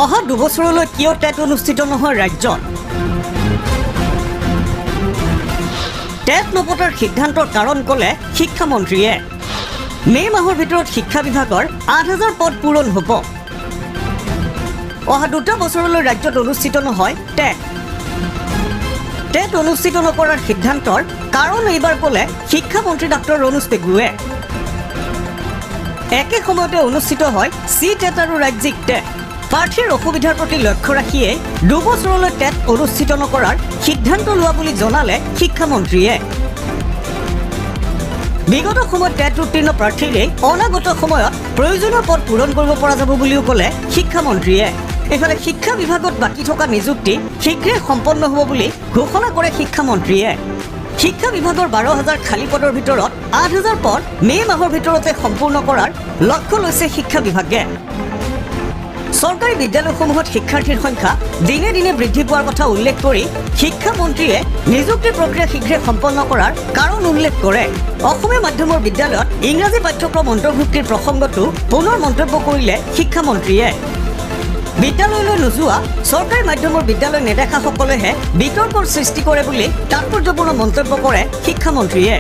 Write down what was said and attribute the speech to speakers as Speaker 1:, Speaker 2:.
Speaker 1: অহা দুবছৰলৈ কিয় টেট অনুষ্ঠিত নহয় ৰাজ্যত টেট নপতাৰ সিদ্ধান্তৰ কাৰণ ক'লে শিক্ষামন্ত্ৰীয়ে মে মাহৰ ভিতৰত শিক্ষা বিভাগৰ ৮,০০০ পদ পূৰণ হ'ব অহা দুটা বছৰলৈ ৰাজ্যত অনুষ্ঠিত নহয় টেট অনুষ্ঠিত নকৰাৰ সিদ্ধান্তৰ কাৰণ এইবাৰ ক'লে শিক্ষামন্ত্ৰী ডক্টৰ ৰণোজ পেগুৱে একে সময়তে অনুষ্ঠিত হয় CTET আৰু ৰাজ্যিক টেট প্ৰাৰ্থীৰ অসুবিধাৰ প্ৰতি লক্ষ্য ৰাখিয়ে দুবছৰলৈ টেট অনুষ্ঠিত নকৰাৰ সিদ্ধান্ত লোৱা বুলি জনালে শিক্ষামন্ত্ৰীয়ে বিগত সময়ত টেট উত্তীৰ্ণ প্ৰাৰ্থীৰে অনাগত সময়ত প্ৰয়োজনীয় পদ পূৰণ কৰিব পৰা যাব বুলিও ক'লে শিক্ষামন্ত্ৰীয়ে এফালে শিক্ষা বিভাগত বাকি থকা নিযুক্তি শীঘ্ৰে সম্পন্ন হ'ব বুলি ঘোষণা কৰে শিক্ষামন্ত্ৰীয়ে শিক্ষা বিভাগৰ ১২,০০০ খালী পদৰ ভিতৰত ৮,০০০ পদ মে মাহৰ ভিতৰতে সম্পূৰ্ণ কৰাৰ লক্ষ্য লৈছে শিক্ষা বিভাগে চৰকাৰী বিদ্যালয়সমূহত শিক্ষাৰ্থীৰ সংখ্যা দিনে দিনে বৃদ্ধি পোৱাৰ কথা উল্লেখ কৰি শিক্ষামন্ত্ৰীয়ে নিযুক্তি প্ৰক্ৰিয়া শীঘ্ৰে সম্পন্ন কৰাৰ কাৰণ উল্লেখ কৰে অসমীয়া মাধ্যমৰ বিদ্যালয়ত ইংৰাজী পাঠ্যক্ৰম অন্তৰ্ভুক্তিৰ প্ৰসংগটো পুনৰ মন্তব্য কৰিলে শিক্ষামন্ত্ৰীয়ে বিদ্যালয়লৈ নোযোৱা চৰকাৰী মাধ্যমৰ বিদ্যালয় নেদেখাসকলেহে বিতৰ্কৰ সৃষ্টি কৰে বুলি তাৎপৰ্যপূৰ্ণ মন্তব্য কৰে শিক্ষামন্ত্ৰীয়ে